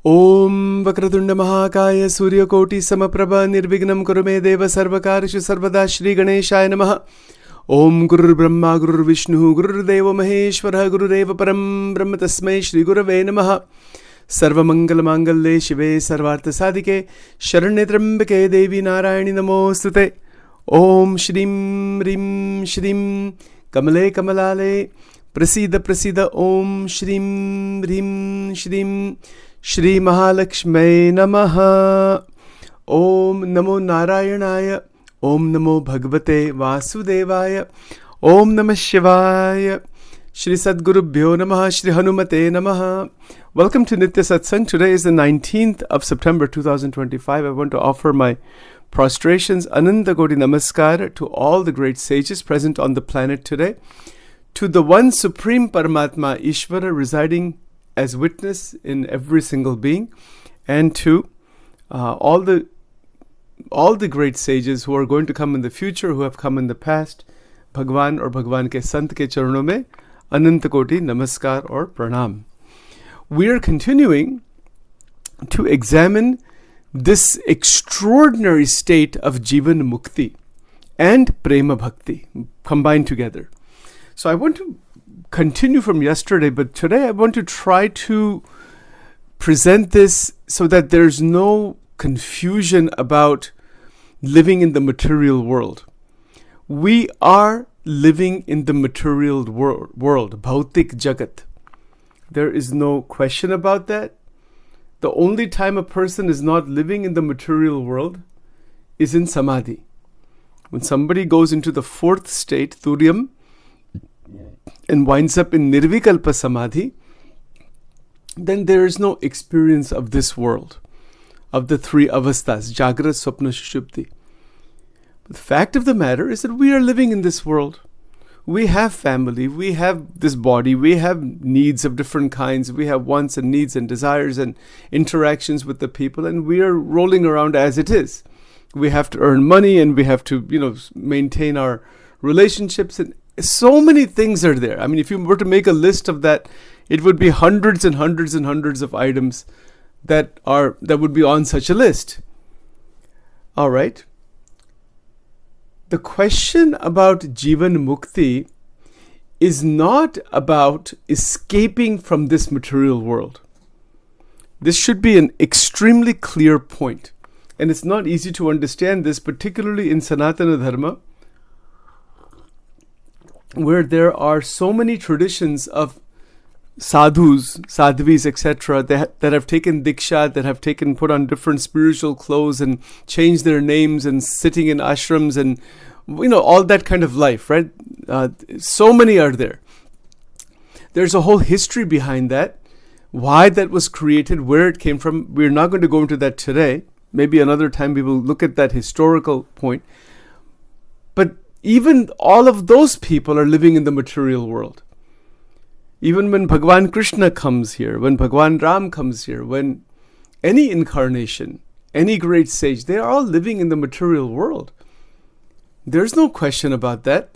Om Vakratunda Mahakaya Suryakoti Samaprabha Nirvignam Kurume Deva Sarvakarishu Sarvada Shri Ganeshaya Namaha. Om Guru Brahma Guru Vishnu Guru Deva Maheshwara Guru Deva Param Brahma Tasmai Shri Gurave Namaha. Sarva Mangala Mangalle Shive Sarvartha Sadike Sharanye Trambake Devi Narayani Namostute. Om Shrim Rim Shrim Kamale Kamalale Prasida Prasida Om Shrim Rim Shrim Shri Mahalakshmi Namaha. Om Namo Narayanaya. Om Namo Bhagavate Vasudevaya. Om Namah Shivaya. Shri Sadgurubhyo Namaha. Shri Hanumate Namaha. Welcome to Nitya Satsang. Today is the 19th of September 2025. I want to offer my prostrations, Ananda Koti Namaskar, to all the great sages present on the planet today, to the one Supreme Paramatma Ishvara residing as witness in every single being, and to all the great sages who are going to come in the future, who have come in the past. Bhagwan or Bhagwan ke Sant ke charanon mein Ananta Koti Namaskar or Pranam. We are continuing to examine this extraordinary state of Jivan Mukti and Prema Bhakti combined together. So I want to continue from yesterday, but today I want to try to present this so that there's no confusion about living in the material world. We are living in the material world, Bhautik Jagat. There is no question about that. The only time a person is not living in the material world is in Samadhi. When somebody goes into the fourth state, Turyam, and winds up in Nirvikalpa Samadhi, then there is no experience of this world, of the three avasthas, Jagrat, Swapna, Sushupti. But the fact of the matter is that we are living in this world. We have family, we have this body, we have needs of different kinds, we have wants and needs and desires and interactions with the people, and we are rolling around as it is. We have to earn money, and we have to, maintain our relationships, and so many things are there. I mean, if you were to make a list of that, it would be hundreds and hundreds and hundreds of items that would be on such a list. All right. The question about Jivan Mukti is not about escaping from this material world. This should be an extremely clear point. And it's not easy to understand this, particularly in Sanatana Dharma, where there are so many traditions of sadhus, sadhvis, etc., that have taken diksha, that have put on different spiritual clothes and changed their names and sitting in ashrams and, all that kind of life, right? So many are there. There's a whole history behind that, why that was created, where it came from. We're not going to go into that today. Maybe another time we will look at that historical point. But even all of those people are living in the material world. Even when Bhagwan Krishna comes here, when Bhagwan Ram comes here, when any incarnation, any great sage, they are all living in the material world. There's no question about that.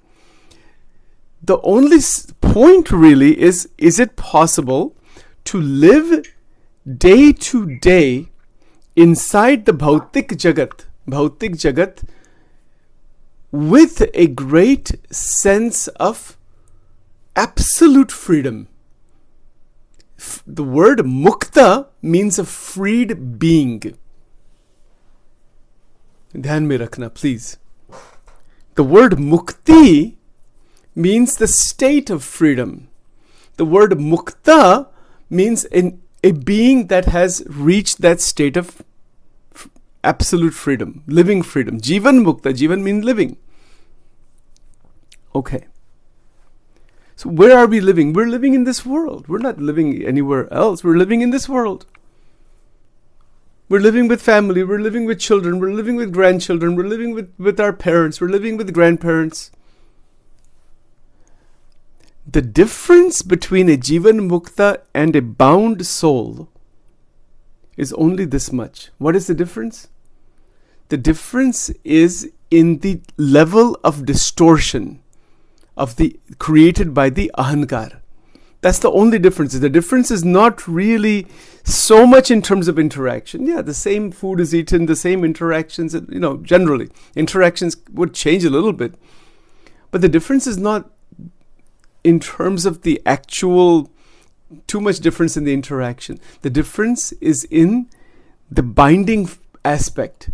The only point really is it possible to live day to day inside the Bhautik Jagat, with a great sense of absolute freedom. The word Mukta means a freed being. Dhyan mein rakhna, please. The word Mukti means the state of freedom. The word Mukta means a being that has reached that state of absolute freedom, living freedom. Jivan Mukta, Jivan means living. Okay. So where are we living? We're living in this world. We're not living anywhere else. We're living in this world. We're living with family. We're living with children. We're living with grandchildren. We're living with our parents. We're living with grandparents. The difference between a Jivan Mukta and a bound soul is only this much. What is the difference? The difference is in the level of distortion of the created by the ahankar. That's the only difference. The difference is not really so much in terms of interaction. Yeah, the same food is eaten, the same interactions, generally. Interactions would change a little bit. But the difference is not in terms of the actual, too much difference in the interaction. The difference is in the binding aspect.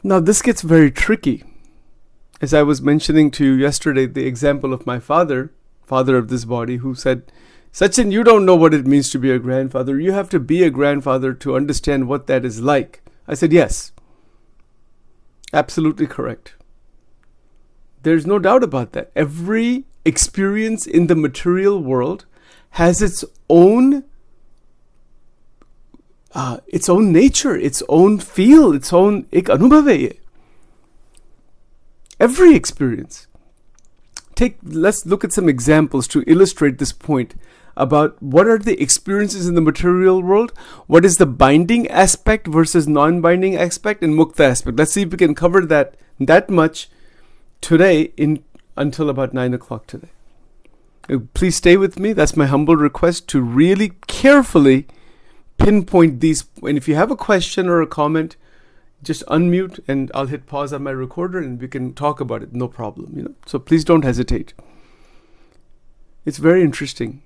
Now, this gets very tricky. As I was mentioning to you yesterday, the example of my father of this body, who said, Sachin, you don't know what it means to be a grandfather. You have to be a grandfather to understand what that is like. I said, yes, absolutely correct. There's no doubt about that. Every experience in the material world has its own nature, its own feel, its own ek anubhav hai ye. Every experience. Let's look at some examples to illustrate this point about what are the experiences in the material world, what is the binding aspect versus non-binding aspect, and Mukta aspect. Let's see if we can cover that much today until about 9 o'clock today. Please stay with me. That's my humble request, to really carefully pinpoint these. And if you have a question or a comment, just unmute and I'll hit pause on my recorder and we can talk about it. No problem, So please don't hesitate. It's very interesting.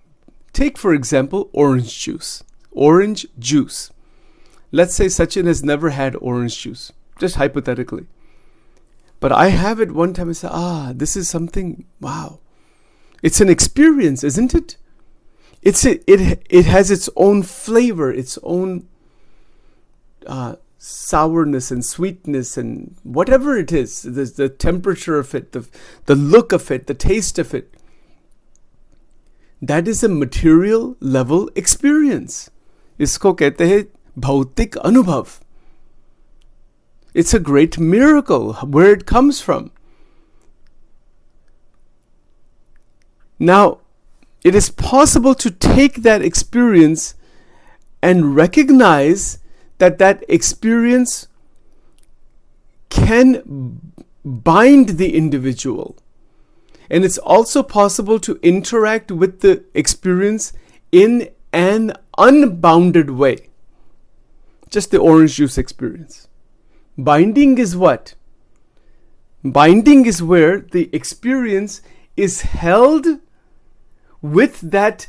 Take, for example, orange juice. Orange juice. Let's say Sachin has never had orange juice, just hypothetically. But I have it one time and say, this is something, wow. It's an experience, isn't it? It has its own flavor, its own sourness and sweetness and whatever it is, the temperature of it, the look of it, the taste of it. That is a material level experience. Isko kehte hai bhautik anubhav. It's a great miracle where it comes from. Now, it is possible to take that experience and recognize that experience can bind the individual. And it's also possible to interact with the experience in an unbounded way. Just the orange juice experience. Binding is what? Binding is where the experience is held with that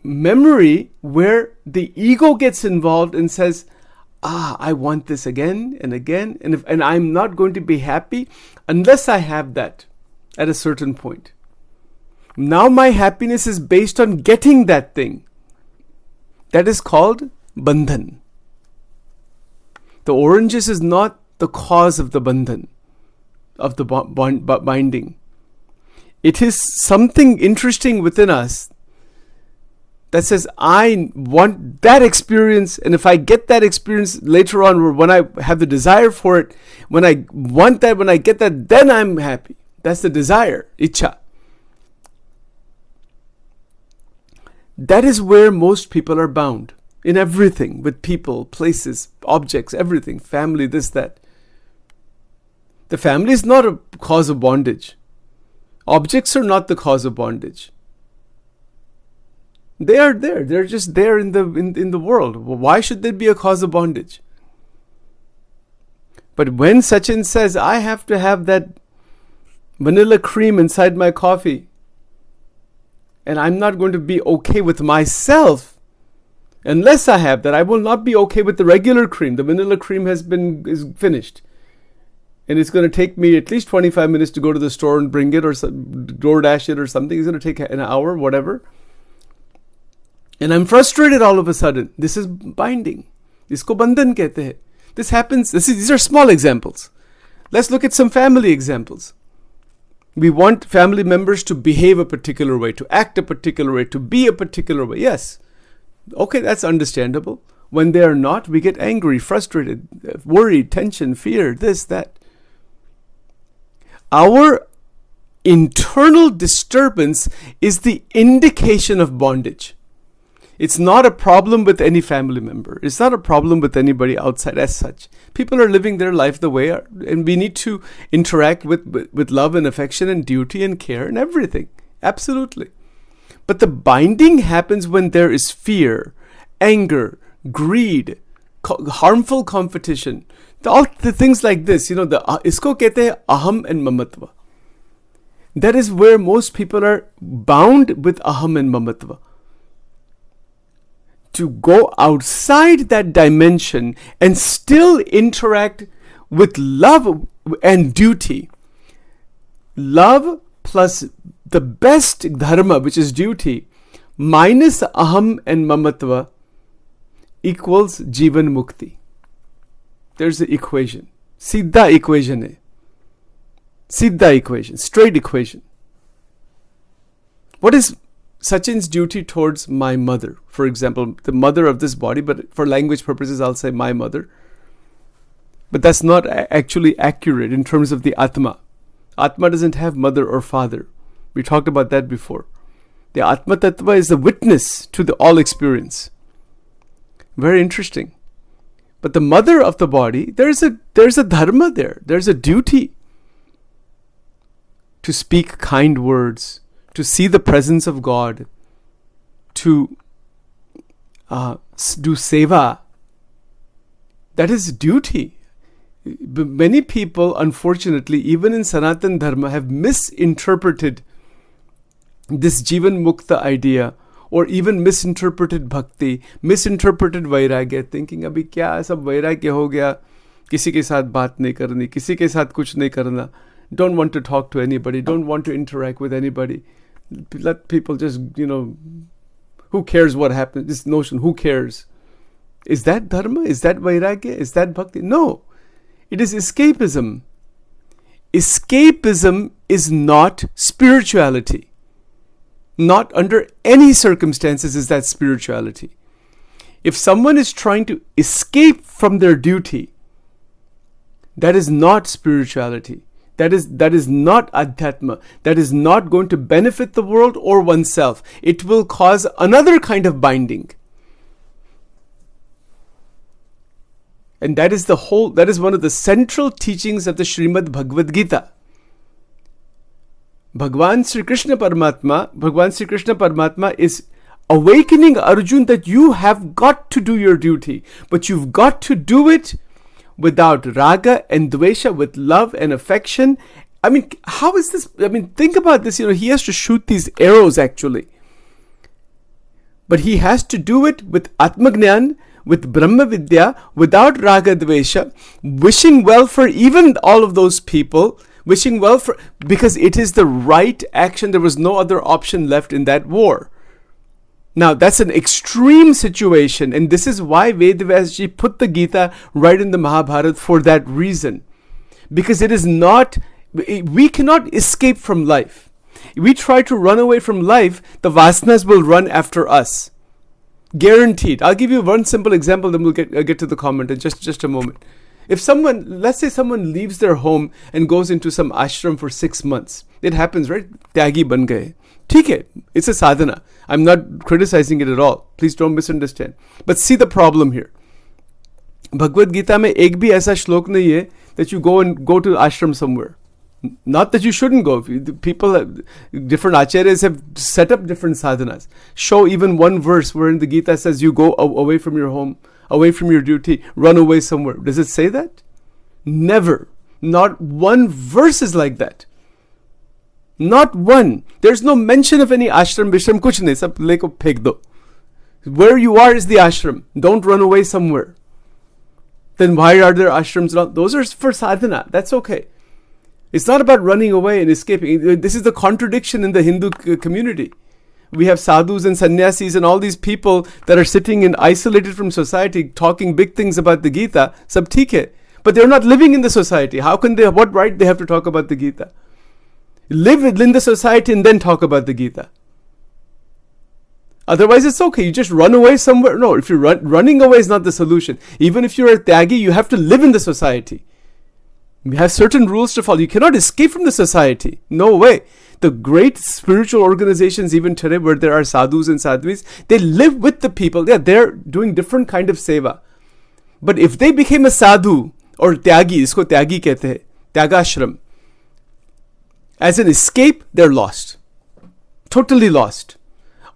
memory, where the ego gets involved and says, I want this again and again, and I'm not going to be happy unless I have that at a certain point. Now my happiness is based on getting that thing. That is called bandhan. The oranges is not the cause of the bandhan, of the binding. It is something interesting within us that says, I want that experience, and if I get that experience later on, or when I have the desire for it, when I want that, when I get that, then I'm happy. That's the desire, ichha. That is where most people are bound. In everything, with people, places, objects, everything, family, this, that. The family is not a cause of bondage. Objects are not the cause of bondage. They are there. They're just there in the world. Why should they be a cause of bondage? But when Sachin says, I have to have that vanilla cream inside my coffee, and I'm not going to be okay with myself unless I have that, I will not be okay with the regular cream. The vanilla cream is finished. And it's going to take me at least 25 minutes to go to the store and bring it, or DoorDash it or something. It's going to take an hour, whatever. And I'm frustrated all of a sudden. This is binding. Isko bandhan kehte hai. This happens. These are small examples. Let's look at some family examples. We want family members to behave a particular way, to act a particular way, to be a particular way. Yes. Okay, that's understandable. When they are not, we get angry, frustrated, worried, tension, fear, this, that. Our internal disturbance is the indication of bondage. It's not a problem with any family member. It's not a problem with anybody outside as such. People are living their life the way, and we need to interact with love and affection and duty and care and everything. Absolutely. But the binding happens when there is fear, anger, greed, harmful competition. All the things like this, isko kehte hai aham and mamatva. That is where most people are bound with aham and mamatva. To go outside that dimension and still interact with love and duty. Love plus the best dharma, which is duty, minus aham and mamatva equals Jivan Mukti. There's the equation. Siddha equation hai. Siddha equation. Straight equation. What is Sachin's duty towards my mother? For example, the mother of this body, but for language purposes, I'll say my mother. But that's not actually accurate in terms of the Atma. Atma doesn't have mother or father. We talked about that before. The Atma Tattva is the witness to the all experience. Very interesting. But the mother of the body, there's a dharma there. There's a duty to speak kind words, to see the presence of God, to do seva. That is duty. Many people, unfortunately, even in Sanatan Dharma, have misinterpreted this Jivan Mukta idea, or even misinterpreted Bhakti, misinterpreted Vairagya, thinking abhi kya sab Vairagya ho gaya, kisi ke saath baat nahi karni, kisi ke saath kuch nahi karna, don't want to talk to anybody, don't want to interact with anybody. Let people just, who cares what happens? This notion, who cares? Is that dharma? Is that vairagya? Is that bhakti? No. It is escapism. Escapism is not spirituality. Not under any circumstances is that spirituality. If someone is trying to escape from their duty, that is not spirituality. That is not adhyatma. That is not going to benefit the world or oneself. It will cause another kind of binding. And that is one of the central teachings of the Srimad Bhagavad Gita. Bhagwan Sri Krishna Paramatma is awakening Arjun that you have got to do your duty, but you've got to do it without raga and dvesha, with love and affection. I mean, how is this? I mean, think about this. He has to shoot these arrows actually. But he has to do it with Atmagnan, with Brahma Vidya, without raga dvesha, wishing well for even all of those people, because it is the right action. There was no other option left in that war. Now, that's an extreme situation, and this is why Vedvyasji put the Gita right in the Mahabharata for that reason. Because we cannot escape from life. If we try to run away from life, the Vasanas will run after us. Guaranteed. I'll give you one simple example, then we'll get to the comment in just a moment. If let's say someone leaves their home and goes into some ashram for 6 months. It happens, right? Tyagi ban gaye. ठीक है, it's a sadhana. I'm not criticizing it at all. Please don't misunderstand. But see the problem here. Bhagavad Gita में एक भी ऐसा श्लोक नहीं है that you go to ashram somewhere. Not that you shouldn't go. Different acharyas have set up different sadhanas. Show even one verse wherein the Gita says you go away from your home, away from your duty, run away somewhere. Does it say that? Never. Not one verse is like that. Not one. There's no mention of any ashram, vishram, kuch nahi, sab leko phek do. Where you are is the ashram. Don't run away somewhere. Then why are there ashrams? Those are for sadhana. That's okay. It's not about running away and escaping. This is the contradiction in the Hindu community. We have sadhus and sannyasis and all these people that are sitting and isolated from society, talking big things about the Gita. Sab theek hai. But they're not living in the society. What right they have to talk about the Gita? Live within the society and then talk about the Gita. Otherwise, it's okay. You just run away somewhere. No, if you're running away is not the solution. Even if you're a tyagi, you have to live in the society. We have certain rules to follow. You cannot escape from the society. No way. The great spiritual organizations even today where there are sadhus and sadhvis, they live with the people. Yeah, they're doing different kind of seva. But if they became a sadhu or tyagi, isko tyagi kehte hai, tyagashram, as an escape, they're lost. Totally lost.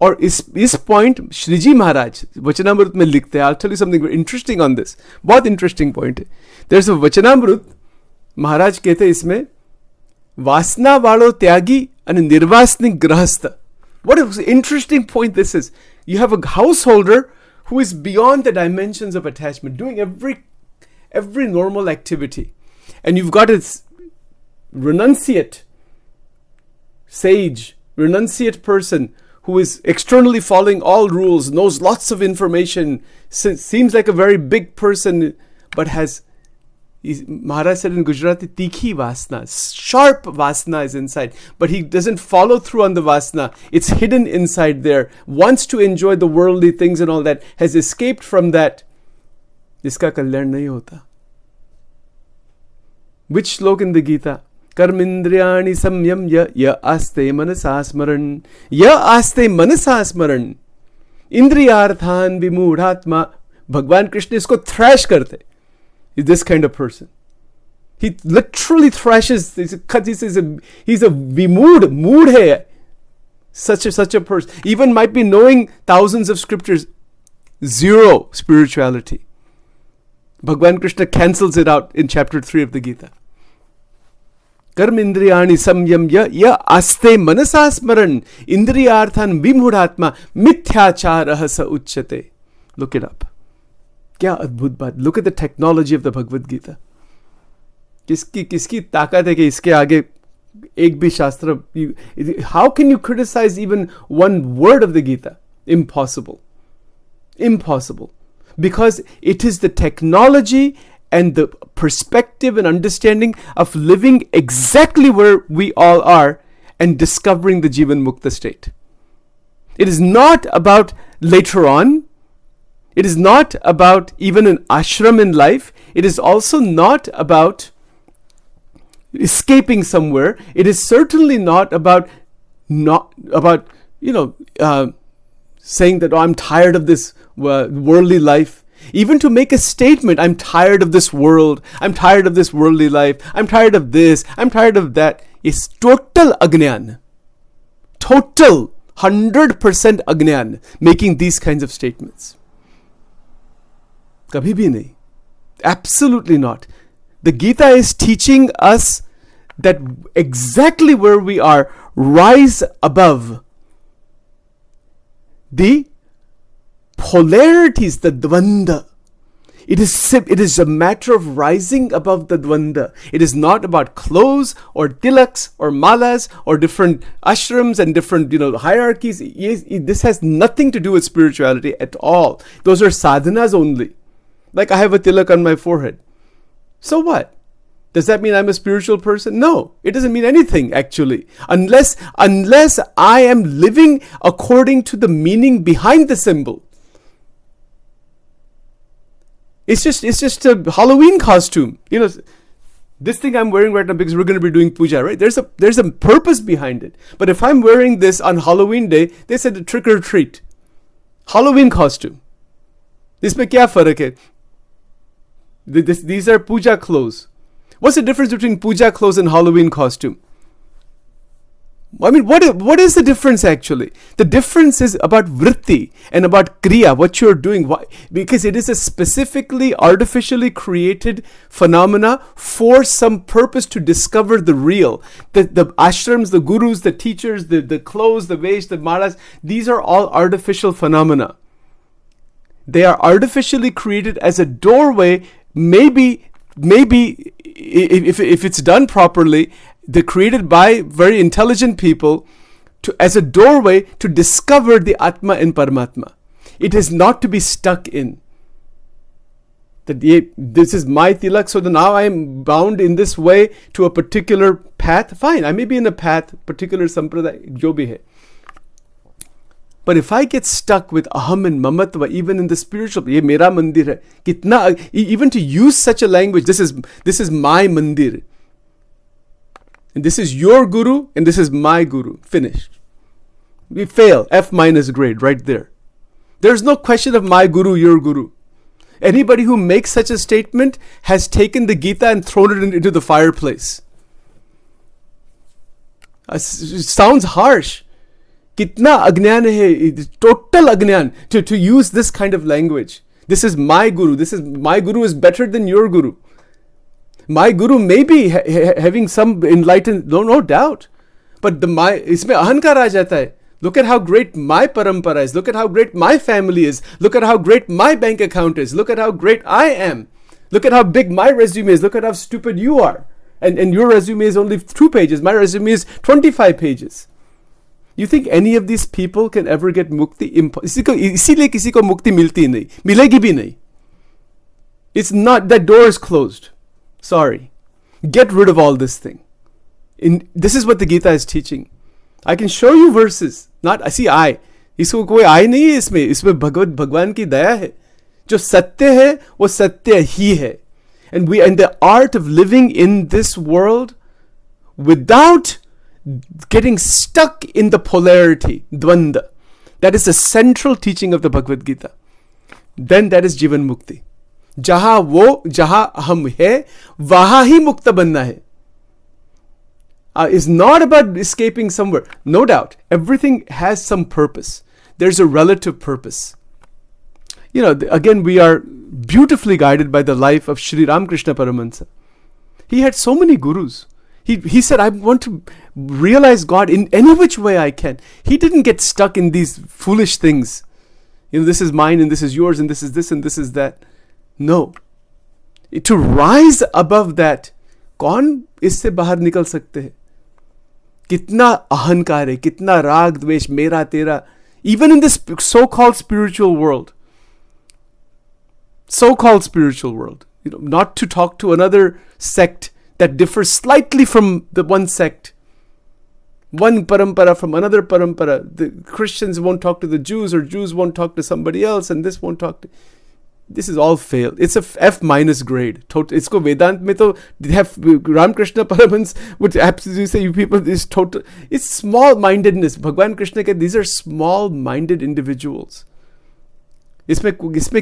और इस point Shri जी महाराज वचनामृत में लिखते हैं. I'll tell you something very interesting on this. बहुत interesting point है. There's a वचनामृत, महाराज कहते हैं इसमें, वासना वालो त्यागी and निर्वासनिक गृहस्थ. What an interesting point this is. You have a householder who is beyond the dimensions of attachment, doing every normal activity. And you've got a renunciate sage, renunciate person who is externally following all rules, knows lots of information, seems like a very big person, but has, Maharaj said in Gujarati, tikhi vasna, sharp vasna is inside, but he doesn't follow through on the vasna. It's hidden inside there, wants to enjoy the worldly things and all that, has escaped from that. Iska kalyan nahi hota. Which slok in the Gita? Karmindriyani samyam ya aste manasasmaran. Ya aste manasasmaran. Indriyarthan vimudhatma. Bhagwan Krishna isko thrash karte. He's this kind of person. He literally thrashes. He's a vimud. Mood hai. Such a person. Even might be knowing thousands of scriptures. Zero spirituality. Bhagwan Krishna cancels it out in chapter 3 of the Gita. Karm indriyani samyam ya aste manasasmaran indriyarthan vimudhatma mithyacharah sa uchyate. Look it up. Kya adbhut baat. Look at the technology of the Bhagavad Gita. Kiski ताकत है कि इसके आगे एक भी शास्त्र. How can you criticize even one word of the Gita? Impossible. Because it is the technology and the perspective and understanding of living exactly where we all are and discovering the Jivan Mukta state. It is not about later on. It is not about even an ashram in life. It is also not about escaping somewhere. It is certainly not about saying that, oh, I'm tired of this worldly life. Even to make a statement, I'm tired of this world, I'm tired of this worldly life, I'm tired of this, I'm tired of that, is total agnan. Total 100% agnan, making these kinds of statements. Kabhi bhi nahi. Absolutely not. The Gita is teaching us that exactly where we are, rise above the polarities, the dvanda. It is a matter of rising above the dvanda. It is not about clothes or tilaks or malas or different ashrams and different hierarchies. This has nothing to do with spirituality at all. Those are sadhanas only. Like I have a tilak on my forehead. So what? Does that mean I'm a spiritual person? No, it doesn't mean anything actually. Unless I am living according to the meaning behind the symbol. It's just a Halloween costume. This thing I'm wearing right now because we're going to be doing puja, right? There's a purpose behind it. But if I'm wearing this on Halloween day, they said a trick or treat. Halloween costume. Isme kya farak hai? These are puja clothes. What's the difference between puja clothes and Halloween costume? I mean, what is the difference actually? The difference is about vritti and about kriya, what you're doing. Why? Because it is a specifically artificially created phenomena for some purpose to discover the real. The ashrams, the gurus, the teachers, the clothes, the vesh, the malas, these are all artificial phenomena. They are artificially created as a doorway, maybe if it's done properly, they're created by very intelligent people as a doorway to discover the Atma and Paramatma. It is not to be stuck in. That this is my tilak, so now I am bound in this way to a particular path. Fine, I may be in a path, particular sampradaya, jo bhi hai. But if I get stuck with aham and mamatva, even in the spiritual, ye mera mandir hai, kitna, even to use such a language, this is my mandir. And this is your guru, and this is my guru. Finished. We fail. F- grade right there. There's no question of my guru, your guru. Anybody who makes such a statement has taken the Gita and thrown it into the fireplace. It sounds harsh. Kitna agnan hai, total agnan to use this kind of language. This is my guru. My guru is better than your guru. My guru may be having some enlightened, no doubt. But isme ahankar aa jata hai. Look at how great my parampara is. Look at how great my family is. Look at how great my bank account is. Look at how great I am. Look at how big my resume is. Look at how stupid you are. And your resume is only 2 pages. My resume is 25 pages. You think any of these people can ever get mukti? इसीलिए किसी को मुक्ति मिलती नहीं, मिलेगी भी नहीं. It's not, that door is closed. Sorry. Get rid of all this thing. This is what the Gita is teaching. I can show you verses. Not, see, इसको कोई I नहीं है इसमें भगवान की दया है. जो सत्य है वो सत्य ही है. And the art of living in this world without getting stuck in the polarity, dvanda. That is the central teaching of the Bhagavad Gita. Then that is Jivan Mukti. Jaha hum hai, waha hi mukta banna hai. Is not about escaping somewhere. No doubt, everything has some purpose. There's a relative purpose. Again, we are beautifully guided by the life of Sri Ramakrishna Paramahansa. He had so many gurus. He said, I want to realize God in any which way I can. He didn't get stuck in these foolish things. This is mine and this is yours and this is this and this is that. No. To rise above that, कौन इससे बाहर निकल सकते हैं? कितना अहंकार है, कितना राग द्वेष मेरा तेरा, even in this so-called spiritual world. So-called spiritual world. Not to talk to another sect that differs slightly from the one sect. One parampara from another parampara. The Christians won't talk to the Jews, or Jews won't talk to somebody else, and this won't talk to... This is all fail. It's a F- grade. Isko Vedant mein to have Ramakrishna Paramahansa would absolutely say, you people, this total... It's small-mindedness. Bhagwan Krishna ke, these are small-minded individuals. इसमें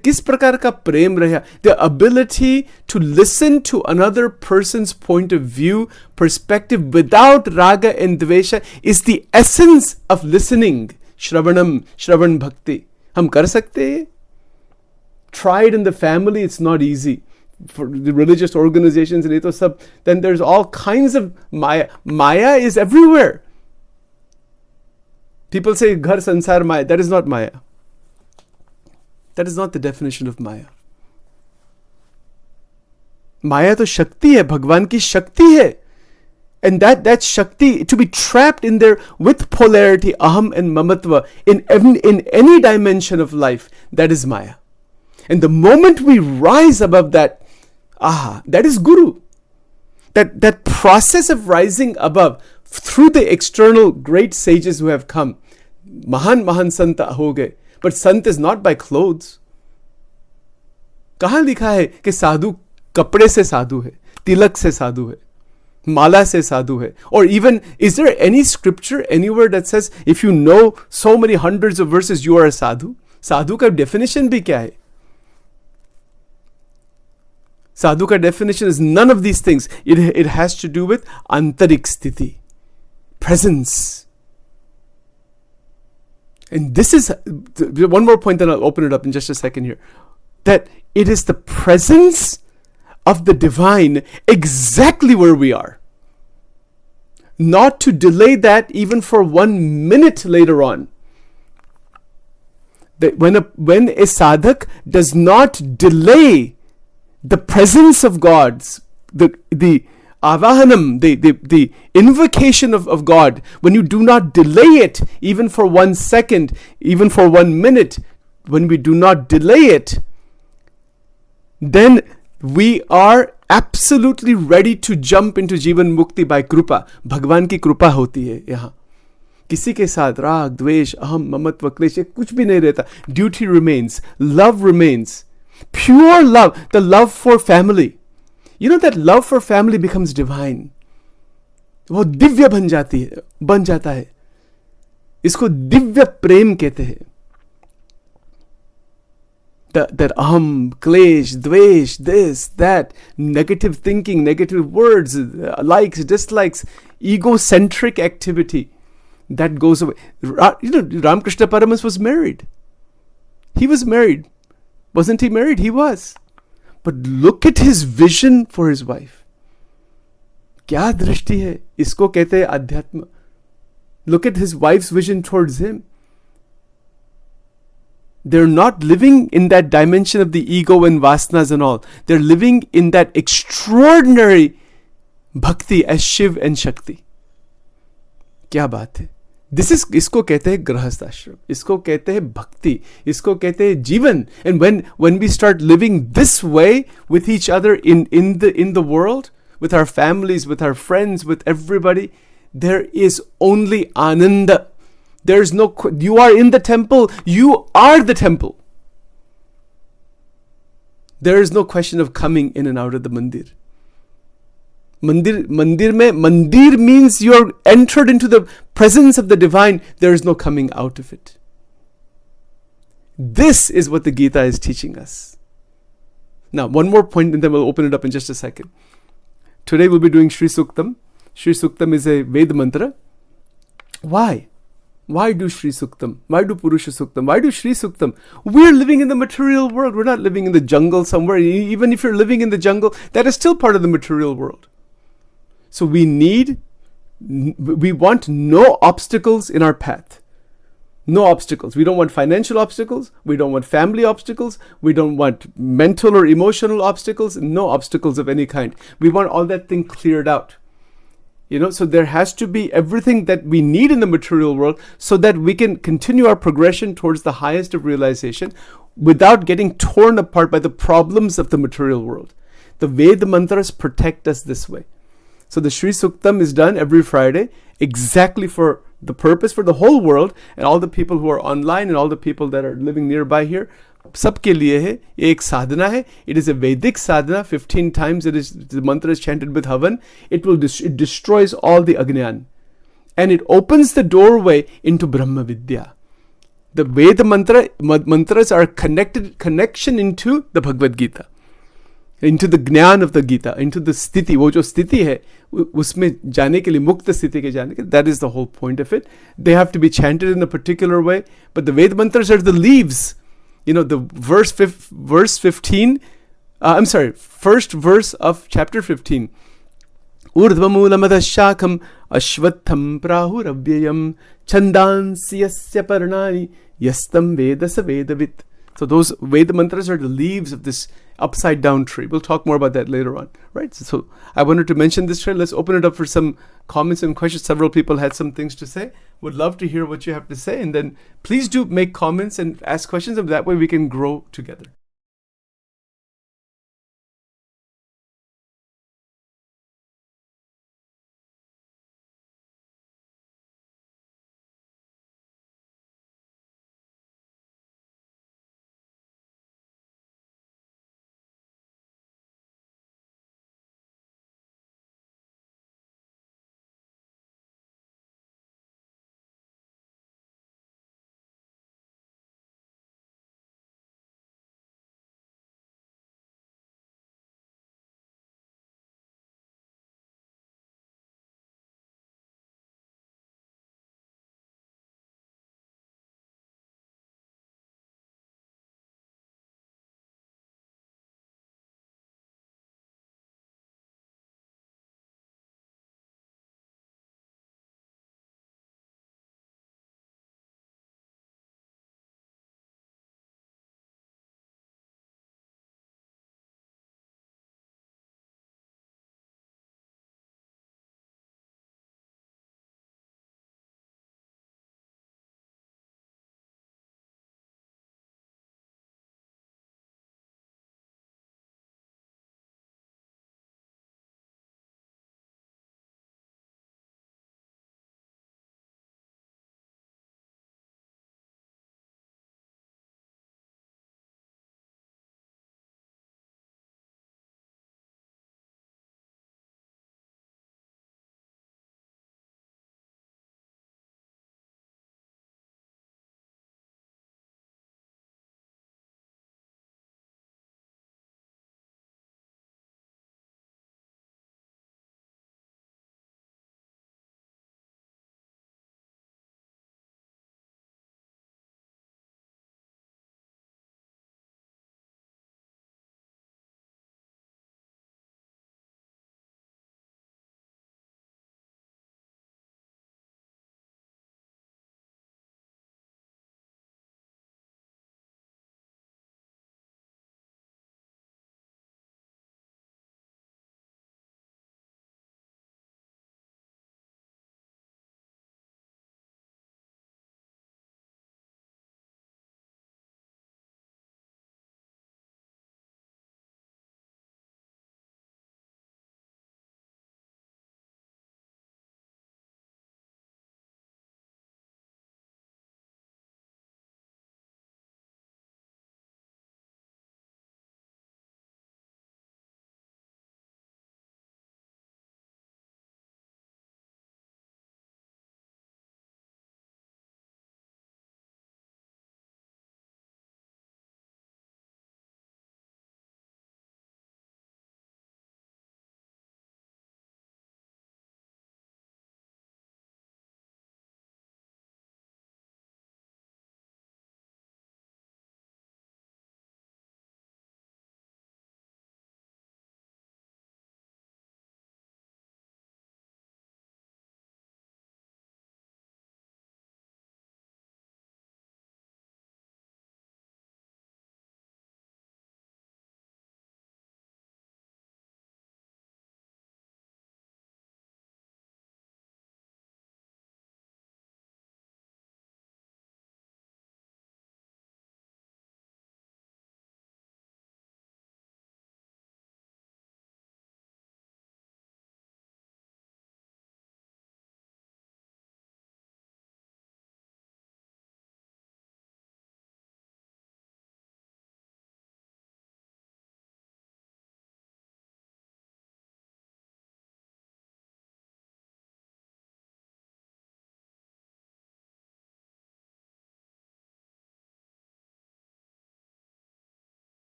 किस प्रकार का प्रेम रहा? The ability to listen to another person's point of view, perspective without raga and dvesha is the essence of listening. Shravan bhakti. हम कर सकते हैं? Try it in the family, it's not easy. For the religious organizations and ito sab, then there's all kinds of maya. Maya is everywhere. People say ghar sansar maya. That is not maya. That is not the definition of Maya. Maya to Shakti hai, Bhagwan ki Shakti hai. And that Shakti, to be trapped in there with polarity, aham and mamatva, in any dimension of life, that is Maya. And the moment we rise above that, that is Guru. That process of rising above, through the external great sages who have come, Mahan Santa ho gaye. But Sant is not by clothes. कहाँ लिखा है कि साधु कपड़े से साधु है, तिलक से साधु है, माला से साधु है? Or even, is there any scripture anywhere that says, if you know so many hundreds of verses, you are a sadhu? साधु का definition भी क्या है? साधु का definition is none of these things. It has to do with antarik sthiti, presence. And this is one more point, then I'll open it up in just a second here. That it is the presence of the divine exactly where we are. Not to delay that even for 1 minute later on. That when a sadhak does not delay the presence of God's, the avahanam, the invocation of God, when you do not delay it even for 1 second, even for 1 minute, when we do not delay it, then we are absolutely ready to jump into Jivan Mukti by Krupa. Bhagwan ki Krupa hoti hai yahan. किसी के साथ राग द्वेष अहम ममत्व क्लेश कुछ भी नहीं रहता. Duty remains, love remains, pure love, the love for family. You know that love for family becomes divine. वो दिव्य बन जाता है. इसको दिव्य प्रेम कहते हैं. That klesh, dvesh, this, that, negative thinking, negative words, likes, dislikes, egocentric activity, that goes away. Ramakrishna Paramahansa was married. He was married. Wasn't he married? He was. But look at his vision for his wife. क्या दृष्टि है, इसको कहते हैं अध्यात्म. Look at his wife's vision towards him. They're not living in that dimension of the ego and vasanas and all. They're living in that extraordinary bhakti as Shiv and Shakti. क्या बात है. इसको कहते हैं गृहस्थ आश्रम, इसको कहते हैं भक्ति, इसको कहते हैं जीवन. And when we start living this way with each other in the world, with our families, with our friends, with everybody, there is only ananda. There's no, you are in the temple, you are the temple. There is no question of coming in and out of the mandir. Mandir means you're entered into the presence of the divine. There is no coming out of it. This is what the Gita is teaching us. Now, one more point and then we'll open it up in just a second. Today we'll be doing Shri Suktam. Shri Suktam is a Ved mantra. Why? Why do Shri Suktam? Why do Purusha Suktam? Why do Shri Suktam? We're living in the material world. We're not living in the jungle somewhere. Even if you're living in the jungle, that is still part of the material world. So we want no obstacles in our path. No obstacles. We don't want financial obstacles. We don't want family obstacles. We don't want mental or emotional obstacles. No obstacles of any kind. We want all that thing cleared out. So there has to be everything that we need in the material world so that we can continue our progression towards the highest of realization without getting torn apart by the problems of the material world. The Veda mantras protect us this way. So the Shri Suktam is done every Friday exactly for the purpose for the whole world and all the people who are online and all the people that are living nearby here. सबके लिए है, ये एक साधना है. It is a Vedic sadhana. 15 times the mantra is chanted with havan. It destroys all the agnan. And it opens the doorway into Brahma Vidya. The Veda mantras are connection into the Bhagavad Gita. Into the Jnana of the Gita, into the Sthiti. वो जो स्थिति है, उसमें जाने के लिए, मुक्त स्थिति के जाने के लिए, that is the whole point of it. They have to be chanted in a particular way. But the Veda mantras are the leaves. The first verse of chapter 15. Urdhvamulamadash ashvatham prahuravyayam chandansiyasya parnani yastam vedasa vedavit. So those Veda mantras are the leaves of this upside down tree. We'll talk more about that later on, right? So I wanted to mention this tree. Let's open it up for some comments and questions. Several people had some things to say. Would love to hear what you have to say. And then please do make comments and ask questions. And that way we can grow together.